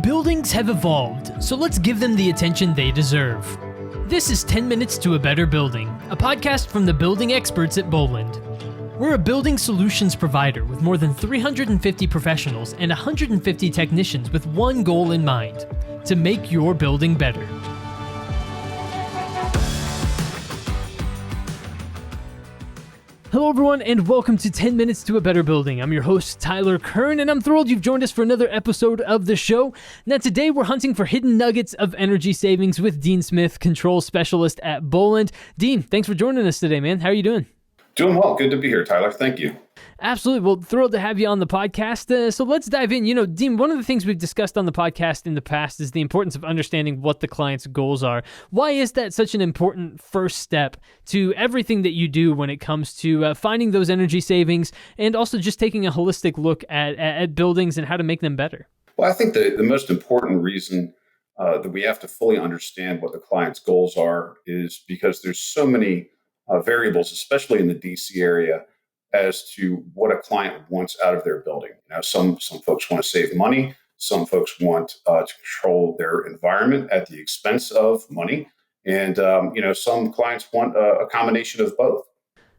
Buildings have evolved, so let's give them the attention they deserve. This is 10 Minutes to a Better Building, a podcast from the building experts at Boland. We're a building solutions provider with more than 350 professionals and 150 technicians with one goal in mind: to make your building better. Hello everyone, and welcome to 10 Minutes to a Better Building. I'm your host, Tyler Kern, and I'm thrilled you've joined us for another episode of the show. Now today we're hunting for hidden nuggets of energy savings with Dean Smith, Control Specialist at Boland. Dean, thanks for joining us today, man. How are you doing? Doing well. Good to be here, Tyler. Thank you. Absolutely. Well, thrilled to have you on the podcast. So let's dive in. Dean, one of the things we've discussed on the podcast in the past is the importance of understanding what the client's goals are. Why is that such an important first step to everything that you do when it comes to finding those energy savings and also just taking a holistic look at buildings and how to make them better? Well, I think the most important reason that we have to fully understand what the client's goals are is because there's so many variables, especially in the DC area, as to what a client wants out of their building. Some folks want to save money. Some folks want to control their environment at the expense of money. And, some clients want a combination of both.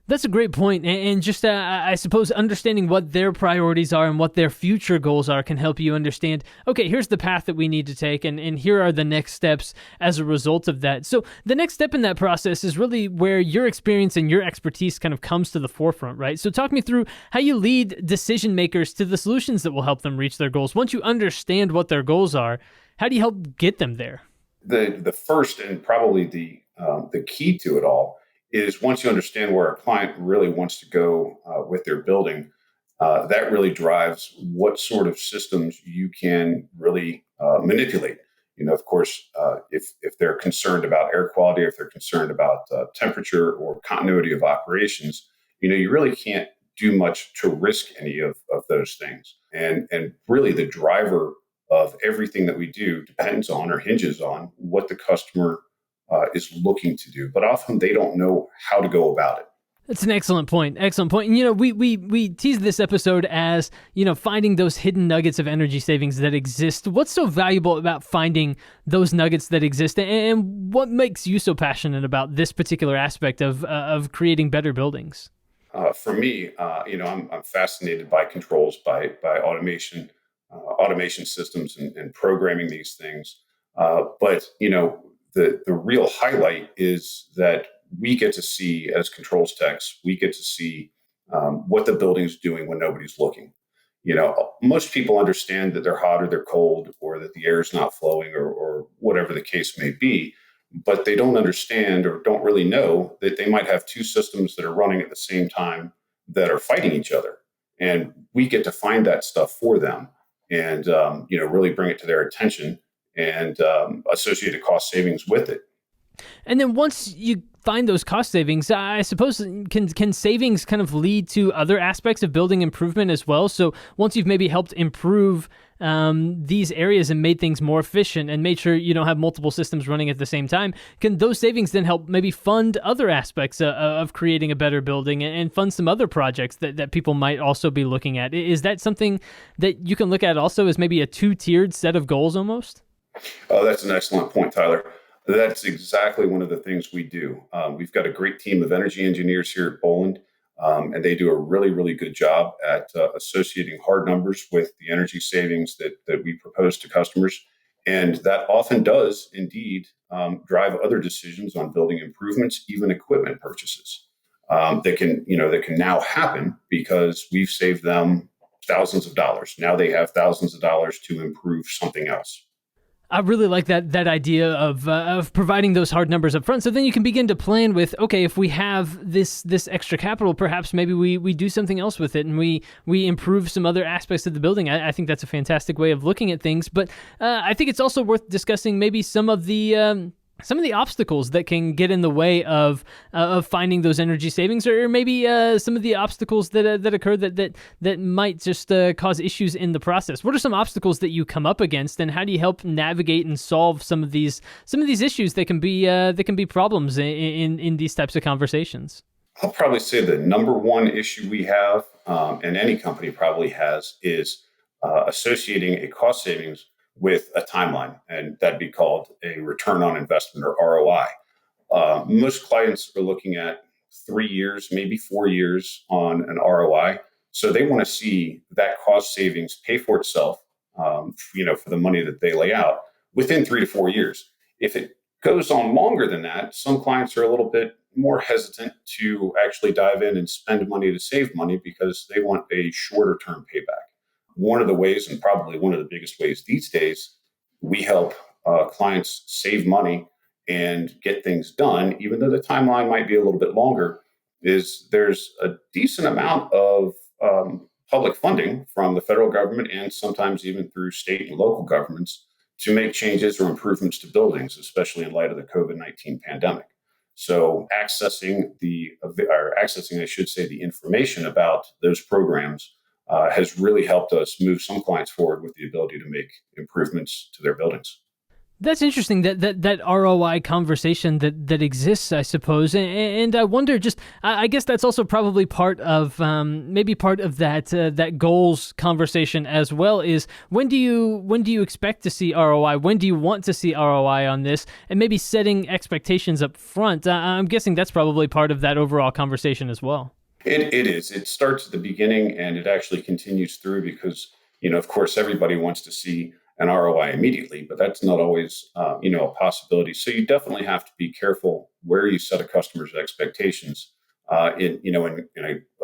That's a great point. And just, I suppose, understanding what their priorities are and what their future goals are can help you understand, okay, here's the path that we need to take, and here are the next steps as a result of that. So the next step in that process is really where your experience and your expertise kind of comes to the forefront, right? So talk me through how you lead decision makers to the solutions that will help them reach their goals. Once you understand what their goals are, how do you help get them there? The first and probably the key to it all is once you understand where a client really wants to go with their building, that really drives what sort of systems you can really manipulate. Of course, if they're concerned about air quality, if they're concerned about temperature or continuity of operations, you really can't do much to risk any of those things. And really the driver of everything that we do depends on or hinges on what the customer is looking to do, but often they don't know how to go about it. That's an excellent point. Excellent point. And, we teased this episode as, finding those hidden nuggets of energy savings that exist. What's so valuable about finding those nuggets that exist, and what makes you so passionate about this particular aspect of creating better buildings? For me, I'm fascinated by controls, by automation systems and programming these things. But the real highlight is that we get to see, as controls techs, we get to see what the building's doing when nobody's looking. Most people understand that they're hot or they're cold or that the air is not flowing or whatever the case may be, but they don't understand or don't really know that they might have two systems that are running at the same time that are fighting each other. And we get to find that stuff for them and, really bring it to their attention and associated cost savings with it. And then once you find those cost savings, I suppose can savings kind of lead to other aspects of building improvement as well? So once you've maybe helped improve these areas and made things more efficient and made sure you don't have multiple systems running at the same time, can those savings then help maybe fund other aspects of creating a better building and fund some other projects that people might also be looking at? Is that something that you can look at also as maybe a two-tiered set of goals almost? Oh, that's an excellent point, Tyler. That's exactly one of the things we do. We've got a great team of energy engineers here at Boland, and they do a really, really good job at associating hard numbers with the energy savings that we propose to customers. And that often does indeed drive other decisions on building improvements, even equipment purchases that can now happen because we've saved them thousands of dollars. Now they have thousands of dollars to improve something else. I really like that idea of providing those hard numbers up front. So then you can begin to plan with, okay, if we have this extra capital, perhaps maybe we do something else with it and we improve some other aspects of the building. I think that's a fantastic way of looking at things. But I think it's also worth discussing maybe some of the obstacles that can get in the way of finding those energy savings, or maybe some of the obstacles that occur that might just cause issues in the process. What are some obstacles that you come up against, and how do you help navigate and solve some of these issues that can be problems in these types of conversations? I'll probably say the number one issue we have, and any company probably has, is associating a cost savings with a timeline, and that'd be called a return on investment or ROI. Most clients are looking at 3 years, maybe 4 years on an ROI. So they want to see that cost savings pay for itself, for the money that they lay out within 3 to 4 years. If it goes on longer than that, some clients are a little bit more hesitant to actually dive in and spend money to save money because they want a shorter term payback. One of the ways, and probably one of the biggest ways these days, we help clients save money and get things done, even though the timeline might be a little bit longer, is there's a decent amount of public funding from the federal government and sometimes even through state and local governments to make changes or improvements to buildings, especially in light of the COVID-19 pandemic. So accessing, I should say, the information about those programs has really helped us move some clients forward with the ability to make improvements to their buildings. That's interesting, that ROI conversation that exists, I suppose, and I wonder, I guess that's also probably part of that goals conversation as well. Is when do you expect to see ROI? When do you want to see ROI on this? And maybe setting expectations up front. I'm guessing that's probably part of that overall conversation as well. It is. It starts at the beginning and it actually continues through because of course, everybody wants to see an ROI immediately, but that's not always, a possibility. So you definitely have to be careful where you set a customer's expectations, in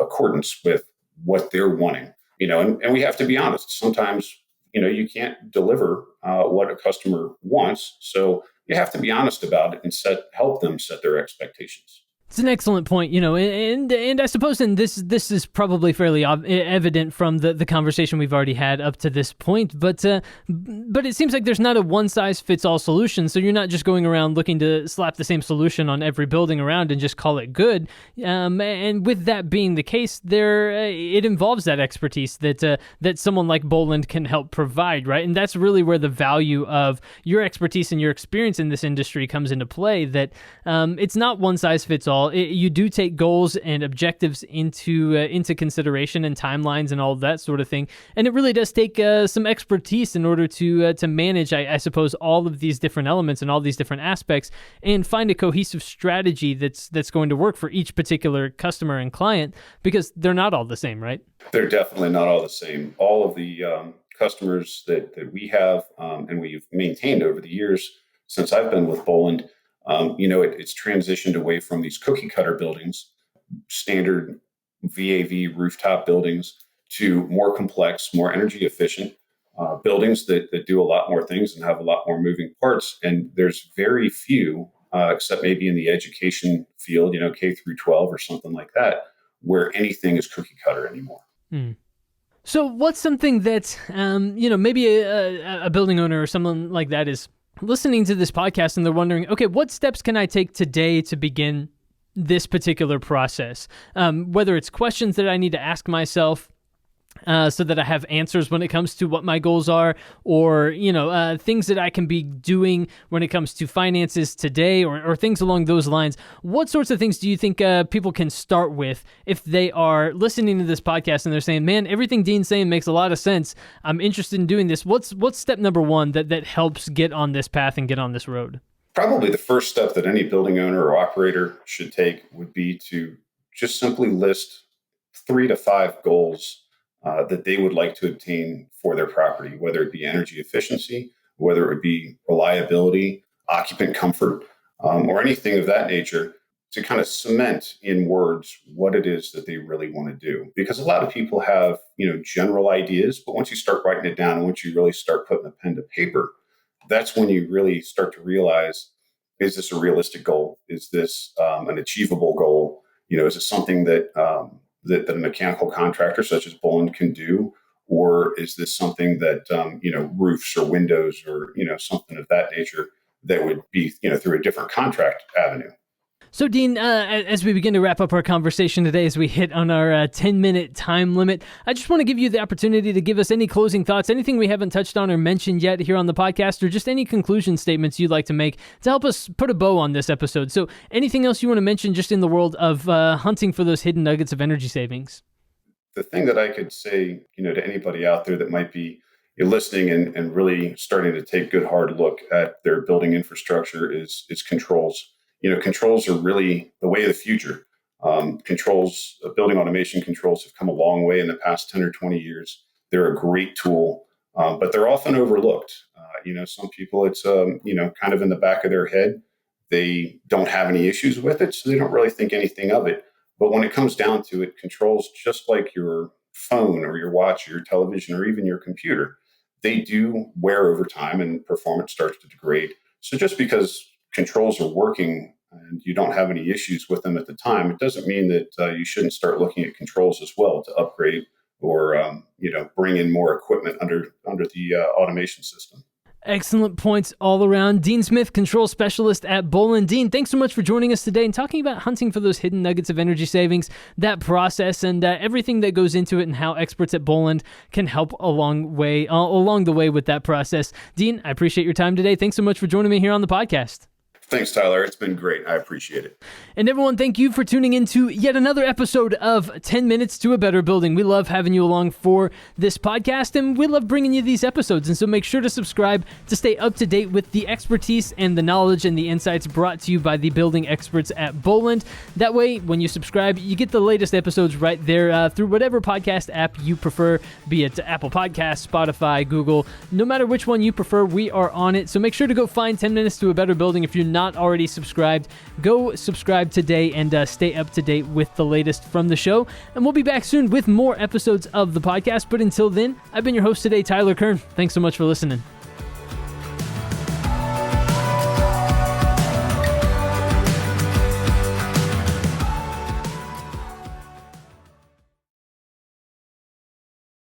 accordance with what they're wanting, and we have to be honest. Sometimes, you can't deliver what a customer wants. So you have to be honest about it and help them set their expectations. It's an excellent point, and I suppose, and this is probably fairly evident from the conversation we've already had up to this point, but it seems like there's not a one-size-fits-all solution, so you're not just going around looking to slap the same solution on every building around and just call it good, and with that being the case, it involves that expertise that someone like Boland can help provide, right? And that's really where the value of your expertise and your experience in this industry comes into play, that it's not one-size-fits-all. You do take goals and objectives into consideration and timelines and all of that sort of thing, and it really does take some expertise in order to manage, I suppose, all of these different elements and all these different aspects, and find a cohesive strategy that's going to work for each particular customer and client, because they're not all the same, right? They're definitely not all the same. All of the customers that we have and we've maintained over the years since I've been with Boland. It's transitioned away from these cookie cutter buildings, standard VAV rooftop buildings, to more complex, more energy efficient buildings that do a lot more things and have a lot more moving parts. And there's very few, except maybe in the education field, K-12 or something like that, where anything is cookie cutter anymore. Mm. So what's something that, maybe a building owner or someone like that is listening to this podcast and they're wondering, okay, what steps can I take today to begin this particular process? Whether it's questions that I need to ask myself so that I have answers when it comes to what my goals are, or, things that I can be doing when it comes to finances today, or things along those lines. What sorts of things do you think people can start with if they are listening to this podcast and they're saying, man, everything Dean's saying makes a lot of sense. I'm interested in doing this. What's step number one that helps get on this path and get on this road? Probably the first step that any building owner or operator should take would be to just simply list 3 to 5 goals that they would like to obtain for their property, whether it be energy efficiency, whether it be reliability, occupant comfort, or anything of that nature, to kind of cement in words what it is that they really want to do. Because a lot of people have, general ideas, but once you start writing it down and once you really start putting a pen to paper, that's when you really start to realize, is this a realistic goal? Is this an achievable goal? Is it something that a mechanical contractor such as Boland can do? Or is this something that, roofs or windows or, something of that nature that would be, through a different contract avenue? So, Dean, as we begin to wrap up our conversation today, as we hit on our 10-minute time limit, I just want to give you the opportunity to give us any closing thoughts, anything we haven't touched on or mentioned yet here on the podcast, or just any conclusion statements you'd like to make to help us put a bow on this episode. So anything else you want to mention just in the world of hunting for those hidden nuggets of energy savings? The thing that I could say, to anybody out there that might be, you're listening and really starting to take a good hard look at their building infrastructure is controls. Controls are really the way of the future. Building automation controls have come a long way in the past 10 or 20 years. They're a great tool, but they're often overlooked. Some people, it's, kind of in the back of their head. They don't have any issues with it, so they don't really think anything of it. But when it comes down to it, controls, just like your phone or your watch or your television or even your computer, they do wear over time and performance starts to degrade. So just because controls are working and you don't have any issues with them at the time, it doesn't mean that you shouldn't start looking at controls as well to upgrade or bring in more equipment under the automation system. Excellent points all around. Dean Smith, control specialist at Boland. Dean, thanks so much for joining us today and talking about hunting for those hidden nuggets of energy savings, that process, and everything that goes into it, and how experts at Boland can help along the way with that process. Dean, I appreciate your time today. Thanks so much for joining me here on the podcast. Thanks, Tyler. It's been great. I appreciate it. And everyone, thank you for tuning into yet another episode of 10 Minutes to a Better Building. We love having you along for this podcast, and we love bringing you these episodes. And so make sure to subscribe to stay up to date with the expertise and the knowledge and the insights brought to you by the building experts at Boland. That way, when you subscribe, you get the latest episodes right there through whatever podcast app you prefer, be it Apple Podcasts, Spotify, Google. No matter which one you prefer, we are on it. So make sure to go find 10 Minutes to a Better Building. If you're not already subscribed, go subscribe today and stay up to date with the latest from the show. And we'll be back soon with more episodes of the podcast. But until then, I've been your host today, Tyler Kern. Thanks so much for listening.